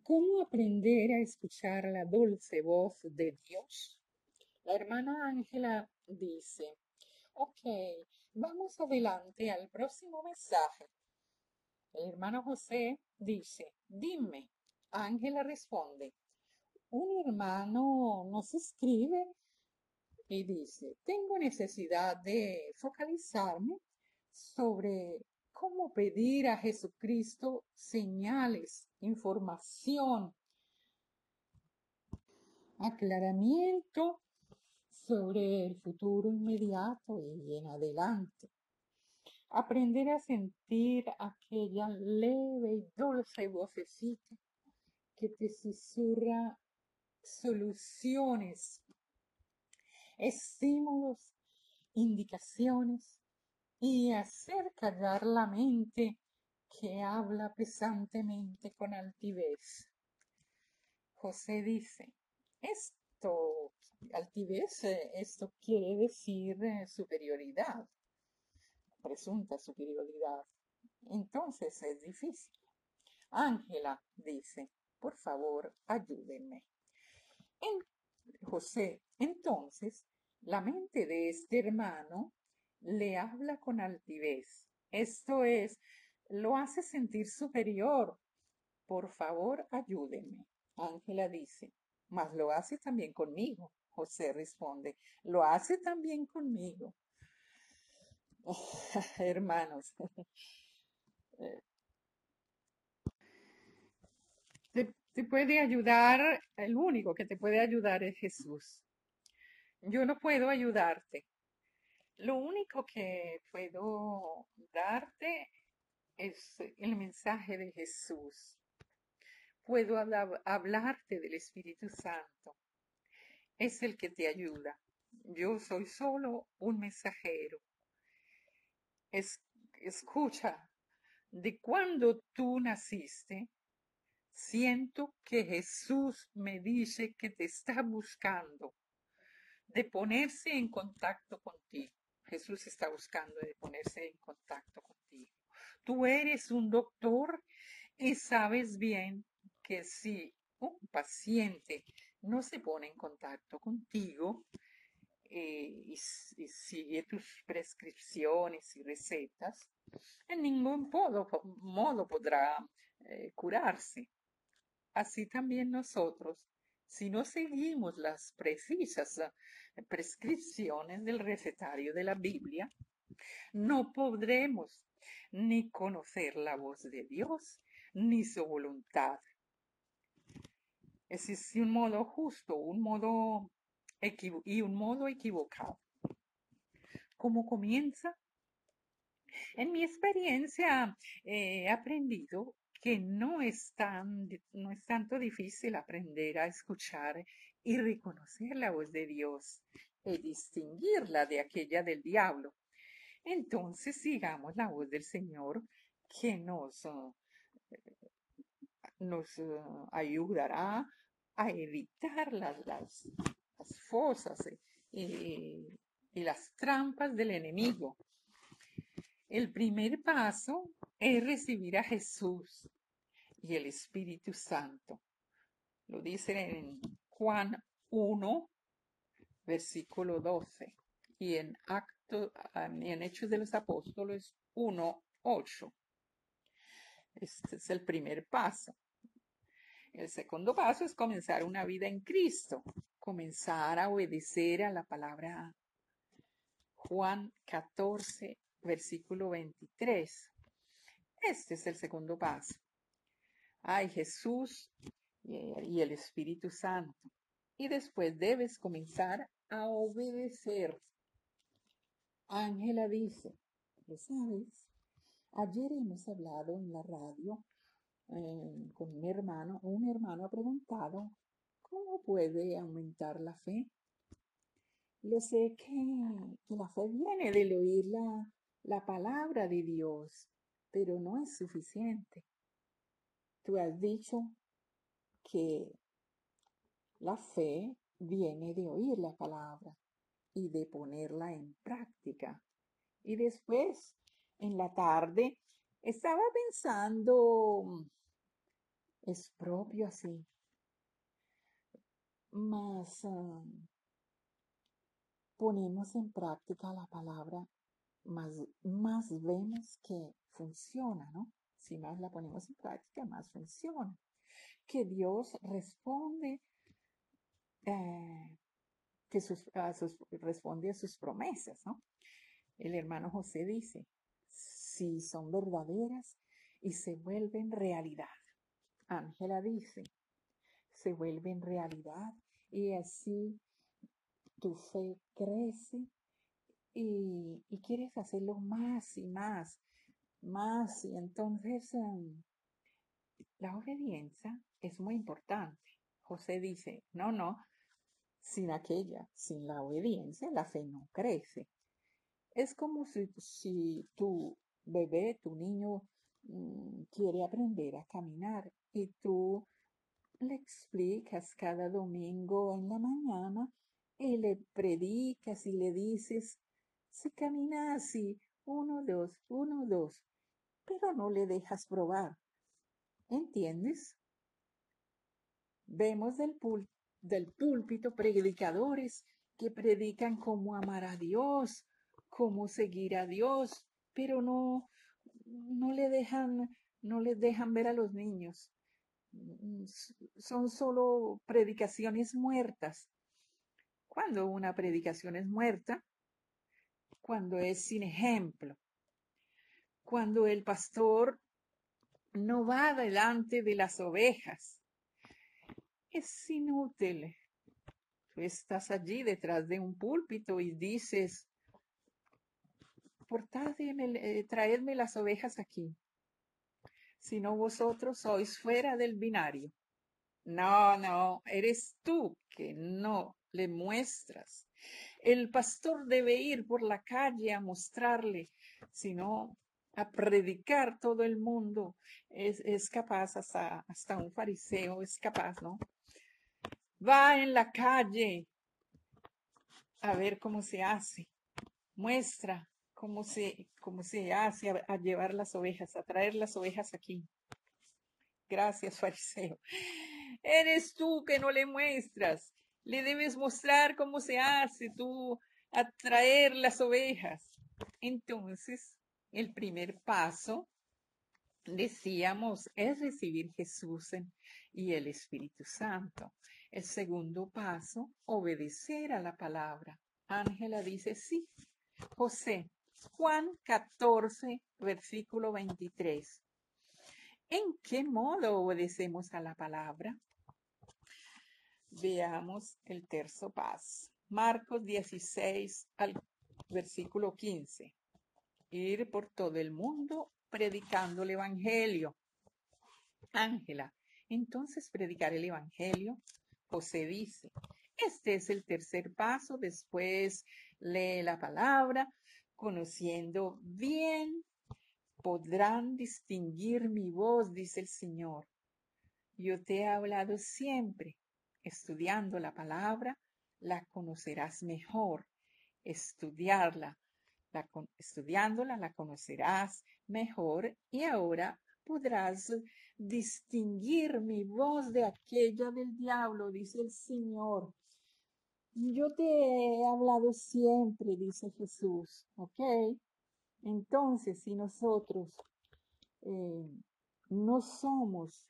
¿Cómo aprender a escuchar la dulce voz de Dios? La hermana Ángela dice, ok, vamos adelante al próximo mensaje. El hermano José dice, dime. Ángela responde, un hermano nos escribe y dice, tengo necesidad de focalizarme sobre cómo pedir a Jesucristo señales, información, aclaramiento sobre el futuro inmediato y en adelante. Aprender a sentir aquella leve y dulce vocecita que te susurra soluciones, estímulos, indicaciones y hacer callar la mente que habla pesantemente con altivez. José dice, altivez, esto quiere decir superioridad, presunta superioridad. Entonces es difícil. Ángela dice, por favor, ayúdenme. En José, entonces, la mente de este hermano le habla con altivez. Esto es, lo hace sentir superior. Por favor, ayúdenme. Ángela dice, mas lo hace también conmigo. José responde, lo hace también conmigo. Hermanos, te puede ayudar, el único que te puede ayudar es Jesús. Yo no puedo ayudarte. Lo único que puedo darte es el mensaje de Jesús. Puedo hablarte del Espíritu Santo. Es el que te ayuda. Yo soy solo un mensajero. Escucha, de cuando tú naciste, siento que Jesús me dice que te está buscando, de ponerse en contacto contigo. Jesús está buscando de ponerse en contacto contigo. Tú eres un doctor y sabes bien que si un paciente no se pone en contacto contigo y sigue tus prescripciones y recetas, en ningún modo podrá curarse. Así también nosotros, si no seguimos las precisas prescripciones del recetario de la Biblia, no podremos ni conocer la voz de Dios ni su voluntad. Existe un modo justo, un modo y un modo equivocado. ¿Cómo comienza? En mi experiencia he aprendido que no es tanto difícil aprender a escuchar y reconocer la voz de Dios y distinguirla de aquella del diablo. Entonces sigamos la voz del Señor que nos ayudará a evitar las fosas y las trampas del enemigo. El primer paso es recibir a Jesús y el Espíritu Santo. Lo dice en Juan 1, versículo 12, y en Hechos de los Apóstoles 1, 8. Este es el primer paso. El segundo paso es comenzar una vida en Cristo, comenzar a obedecer a la palabra Juan 14, versículo 23. Este es el segundo paso. Hay Jesús y el Espíritu Santo. Y después debes comenzar a obedecer. Ángela dice, ¿lo sabes? Ayer hemos hablado en la radio con mi hermano. Un hermano ha preguntado, ¿cómo puede aumentar la fe? Yo sé que la fe viene del oír la palabra de Dios, pero no es suficiente. Tú has dicho que la fe viene de oír la palabra y de ponerla en práctica. Y después, en la tarde, estaba pensando es propio así. Mas ponemos en práctica la palabra, más vemos que funciona, ¿no? Si más la ponemos en práctica, más funciona. Que Dios responde, responde a sus promesas, ¿no? El hermano José dice, si son verdaderas y se vuelven realidad. Ángela dice, se vuelven realidad y así tu fe crece y quieres hacerlo más y más, más. Y entonces la obediencia es muy importante. José dice, no, no, sin la obediencia, la fe no crece. Es como si tu bebé, tu niño, quiere aprender a caminar y tú le explicas cada domingo en la mañana y le predicas y le dices, si camina así, uno, dos, pero no le dejas probar. ¿Entiendes? Vemos del púlpito predicadores que predican cómo amar a Dios, cómo seguir a Dios, pero no le dejan, no les dejan ver a los niños. Son solo predicaciones muertas. Cuando una predicación es muerta, cuando es sin ejemplo, cuando el pastor no va delante de las ovejas, es inútil. Tú estás allí detrás de un púlpito y dices, traedme las ovejas aquí, si no vosotros sois fuera del binario. No, no, eres tú que no le muestras. El pastor debe ir por la calle a mostrarle, sino a predicar todo el mundo. Es capaz, hasta un fariseo es capaz, ¿no? Va en la calle a ver cómo se hace. Muestra cómo se hace a llevar las ovejas, a traer las ovejas aquí. Gracias, fariseo. Eres tú que no le muestras. Le debes mostrar cómo se hace tú a traer las ovejas. Entonces, el primer paso, decíamos, es recibir Jesús y el Espíritu Santo. El segundo paso, obedecer a la palabra. Ángela dice, sí, José, Juan 14, versículo 23. ¿En qué modo obedecemos a la palabra? Veamos el tercer paso. Marcos 16 al versículo 15. Ir por todo el mundo predicando el Evangelio. Ángela, entonces predicar el Evangelio. José dice, este es el tercer paso. Después lee la palabra, conociendo bien podrán distinguir mi voz, dice el Señor. Yo te he hablado siempre. Estudiando la palabra, la conocerás mejor. Estudiándola, la conocerás mejor y ahora podrás distinguir mi voz de aquella del diablo, dice el Señor. Yo te he hablado siempre, dice Jesús, ¿ok? Entonces, si nosotros eh, no somos,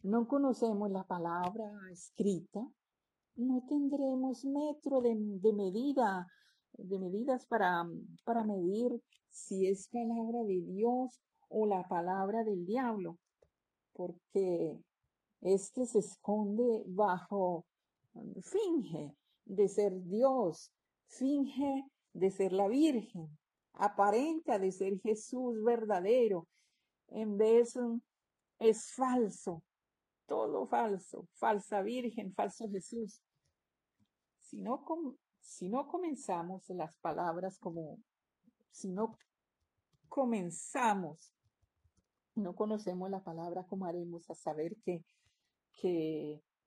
no conocemos la palabra escrita, no tendremos metro de medidas para medir si es palabra de Dios o la palabra del diablo, porque este se esconde finge de ser Dios, finge de ser la Virgen, aparenta de ser Jesús verdadero, en vez es falso, todo falso, falsa Virgen, falso Jesús. Si no comenzamos las palabras si no comenzamos, no conocemos la palabra, ¿cómo haremos a saber que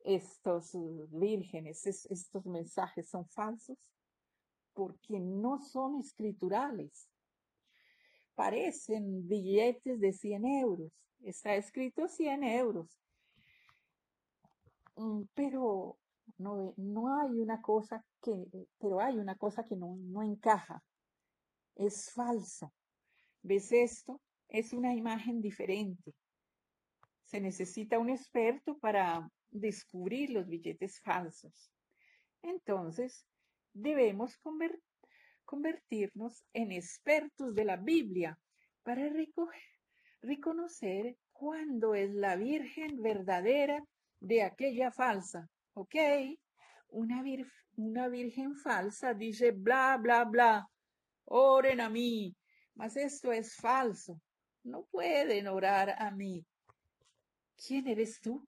estos vírgenes, estos mensajes son falsos? Porque no son escriturales. Parecen billetes de 100 euros, Está escrito 100 euros. Pero no hay una cosa pero hay una cosa que no encaja. Es falso. ¿Ves esto? Es una imagen diferente. Se necesita un experto para descubrir los billetes falsos. Entonces, debemos convertirnos en expertos de la Biblia para reconocer cuándo es la Virgen verdadera de aquella falsa. ¿Ok? Una, una virgen falsa dice bla, bla, bla. Oren a mí. Mas esto es falso. No pueden orar a mí. ¿Quién eres tú?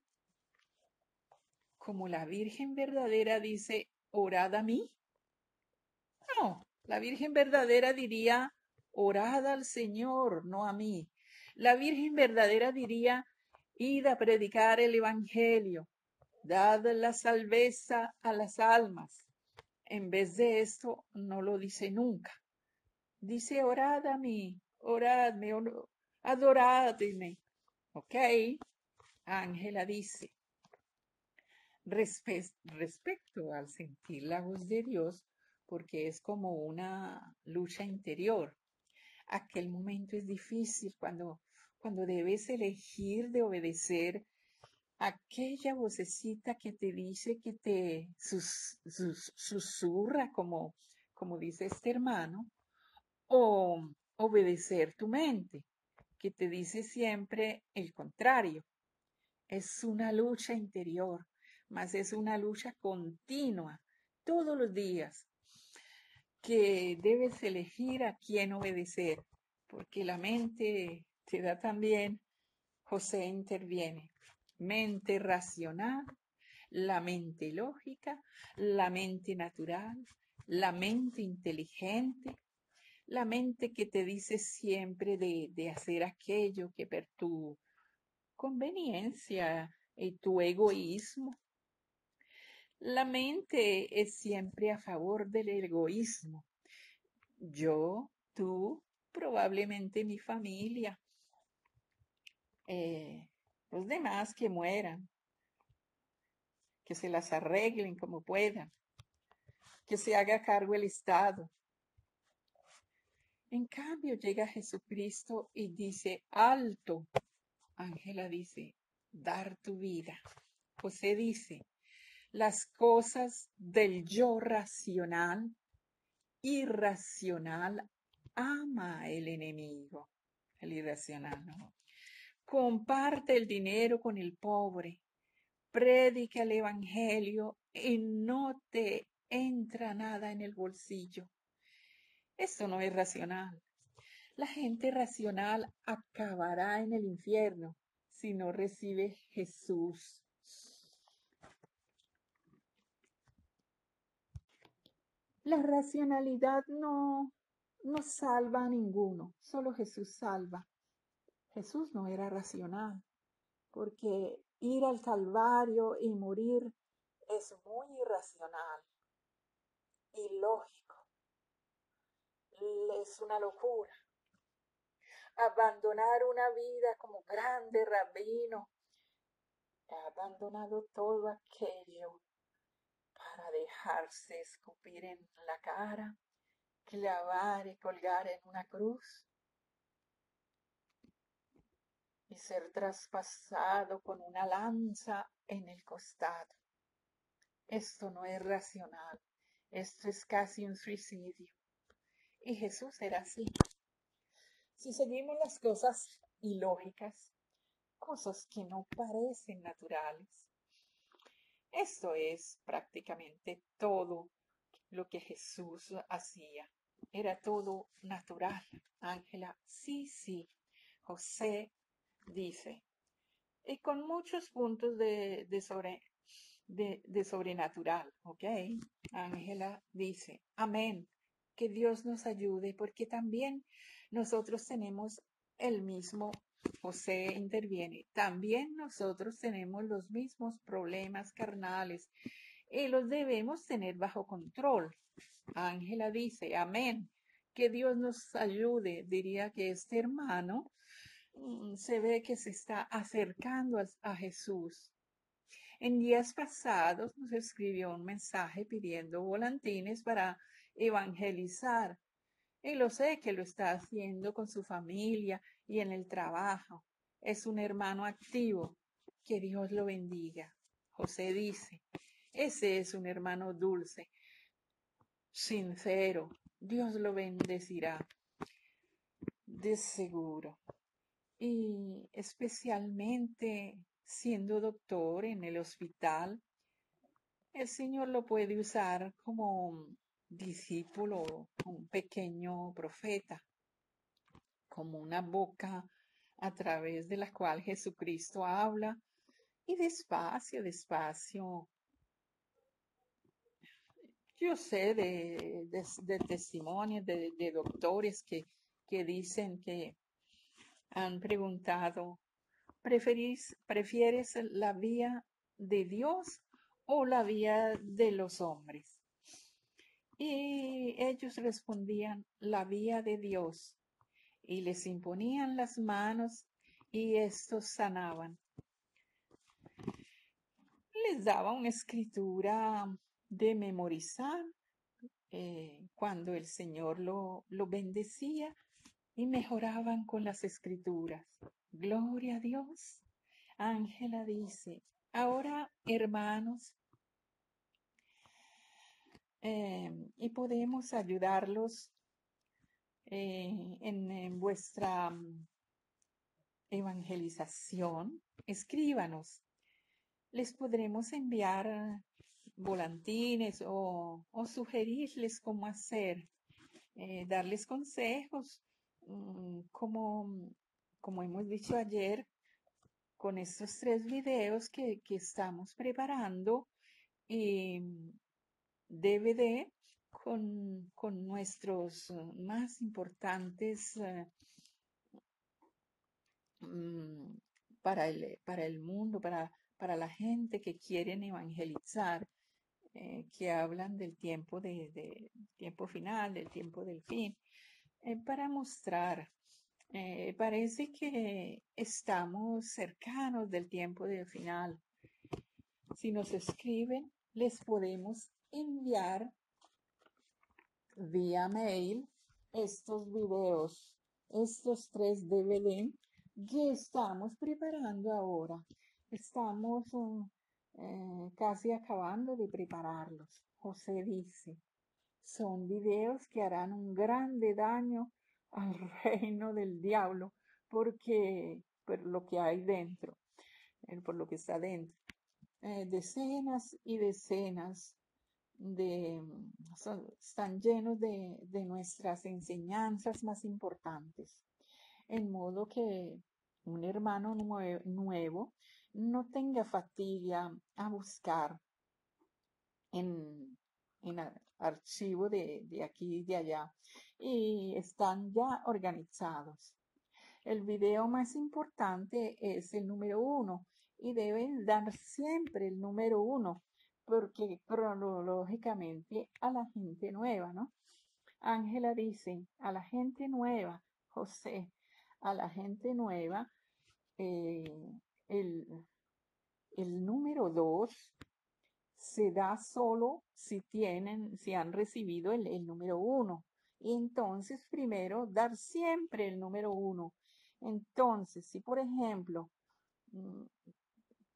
Como la Virgen verdadera dice, orad a mí. No, la Virgen verdadera diría, orad al Señor, no a mí. La Virgen verdadera diría, id a predicar el Evangelio, dad la salveza a las almas. En vez de esto, no lo dice nunca. Dice, orad a mí, oradme, adoradme. ¿Ok? Ángela dice, respecto al sentir la voz de Dios, porque es como una lucha interior. Aquel momento es difícil cuando debes elegir de obedecer aquella vocecita que te dice, que te susurra, como dice este hermano, o obedecer tu mente, que te dice siempre el contrario. Es una lucha interior, mas es una lucha continua, todos los días, que debes elegir a quién obedecer, porque la mente te da también, José interviene, mente racional, la mente lógica, la mente natural, la mente inteligente, la mente que te dice siempre de hacer aquello que per tu conveniencia y tu egoísmo. La mente es siempre a favor del egoísmo. Yo, tú, probablemente mi familia, los demás que mueran, que se las arreglen como puedan, que se haga cargo el Estado. En cambio llega Jesucristo y dice, alto. Ángela dice, dar tu vida. José dice, las cosas del yo racional, irracional, ama el enemigo. El irracional, ¿no? Comparte el dinero con el pobre, predica el evangelio y no te entra nada en el bolsillo. Esto no es racional. La gente racional acabará en el infierno si no recibe Jesús. La racionalidad no salva a ninguno, solo Jesús salva. Jesús no era racional, porque ir al Calvario y morir es muy irracional, ilógico, es una locura. Abandonar una vida como grande rabino, ha abandonado todo aquello para dejarse escupir en la cara, clavar y colgar en una cruz y ser traspasado con una lanza en el costado. Esto no es racional, esto es casi un suicidio. Y Jesús era así. Si seguimos las cosas ilógicas, cosas que no parecen naturales, esto es prácticamente todo lo que Jesús hacía. Era todo natural. Ángela, sí. José dice, y con muchos puntos de sobrenatural, ¿ok? Ángela dice, amén, que Dios nos ayude, porque también nosotros tenemos el mismo, José interviene, también nosotros tenemos los mismos problemas carnales y los debemos tener bajo control. Ángela dice, amén, que Dios nos ayude, diría que este hermano se ve que se está acercando a Jesús. En días pasados nos escribió un mensaje pidiendo volantines para evangelizar. Y lo sé que lo está haciendo con su familia y en el trabajo. Es un hermano activo. Que Dios lo bendiga. José dice, ese es un hermano dulce, sincero. Dios lo bendecirá, de seguro. Y especialmente siendo doctor en el hospital, el Señor lo puede usar como un discípulo, un pequeño profeta, como una boca a través de la cual Jesucristo habla y despacio, despacio. Yo sé de testimonios de doctores que dicen que han preguntado, ¿prefieres la vía de Dios o la vía de los hombres? Y ellos respondían, la vía de Dios. Y les imponían las manos y estos sanaban. Les daba una escritura de memorizar cuando el Señor lo bendecía y mejoraban con las escrituras. Gloria a Dios. Ángela dice, ahora hermanos, y podemos ayudarlos en vuestra evangelización. Escríbanos. Les podremos enviar volantines o sugerirles cómo hacer, darles consejos, como hemos dicho ayer, con estos 3 videos que estamos preparando y DVD con nuestros más importantes para el mundo, para la gente que quieren evangelizar, que hablan del tiempo tiempo final, del tiempo del fin, para mostrar. Parece que estamos cercanos del tiempo del final. Si nos escriben, les podemos enviar vía mail estos videos, estos 3 DVD que estamos preparando ahora. Estamos casi acabando de prepararlos. José dice, son videos que harán un grande daño al reino del diablo porque por lo que hay dentro, por lo que está dentro. Decenas y decenas están llenos de nuestras enseñanzas más importantes, en modo que un hermano nuevo no tenga fatiga a buscar en archivo de aquí y de allá, y están ya organizados. El video más importante es el número 1 y deben dar siempre el número 1 porque cronológicamente a la gente nueva, ¿no? Ángela dice, a la gente nueva, José, a la gente nueva, eh, el, el número 2 se da solo si han recibido el número 1. Y entonces, primero, dar siempre el número 1. Entonces, si por ejemplo,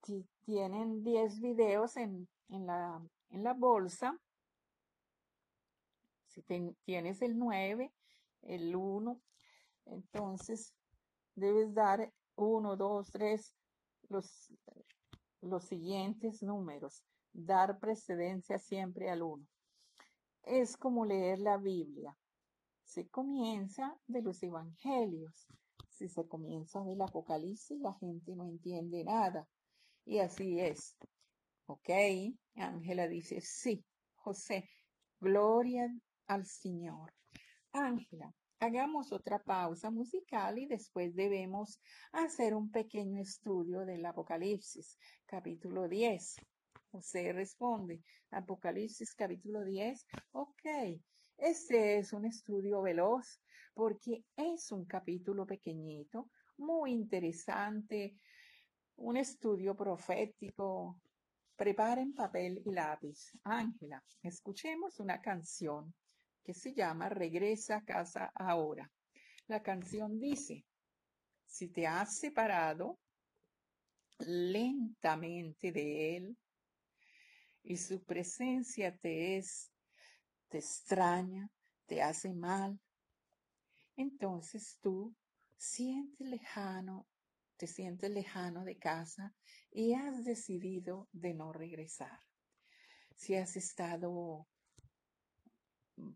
si tienen 10 videos en la bolsa, si tienes el 9, el 1, entonces debes dar 1, 2, 3, los siguientes números. Dar precedencia siempre al 1. Es como leer la Biblia. Se comienza de los evangelios. Si se comienza del Apocalipsis, la gente no entiende nada. Y así es. ¿Ok? Ángela dice, sí, José, gloria al Señor. Ángela, hagamos otra pausa musical y después debemos hacer un pequeño estudio del Apocalipsis, capítulo 10. José responde, Apocalipsis capítulo 10. Ok, este es un estudio veloz porque es un capítulo pequeñito, muy interesante, un estudio profético. Preparen papel y lápiz. Ángela, escuchemos una canción que se llama Regresa a casa ahora. La canción dice, si te has separado lentamente de él y su presencia te extraña, te hace mal, entonces tú te sientes lejano de casa y has decidido de no regresar. Si has estado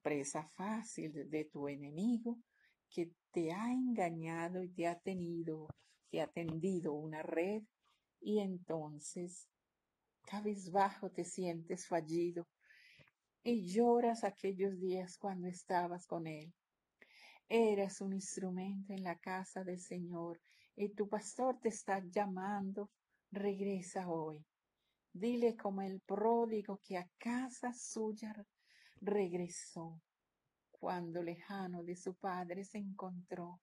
presa fácil de tu enemigo que te ha engañado y te ha tendido una red, y entonces cabizbajo te sientes fallido y lloras aquellos días cuando estabas con él. Eras un instrumento en la casa del Señor y tu pastor te está llamando. Regresa hoy. Dile como el pródigo que a casa suya regresó cuando lejano de su padre se encontró.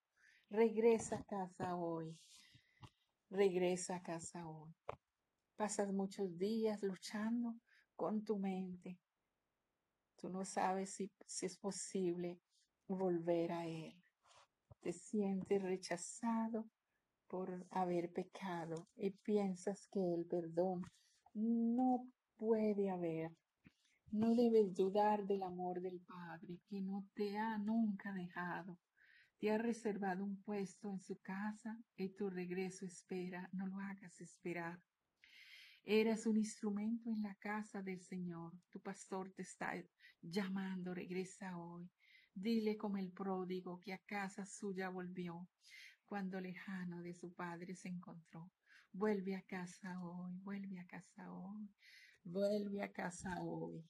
Regresa a casa hoy. Regresa a casa hoy. Pasas muchos días luchando con tu mente. Tú no sabes si es posible volver a él. Te sientes rechazado por haber pecado y piensas que el perdón no puede haber. No debes dudar del amor del Padre, que no te ha nunca dejado. Te ha reservado un puesto en su casa y tu regreso espera. No lo hagas esperar. Eres un instrumento en la casa del Señor. Tu pastor te está llamando. Regresa hoy. Dile como el pródigo que a casa suya volvió cuando lejano de su padre se encontró. Vuelve a casa hoy, vuelve a casa hoy, vuelve a casa hoy.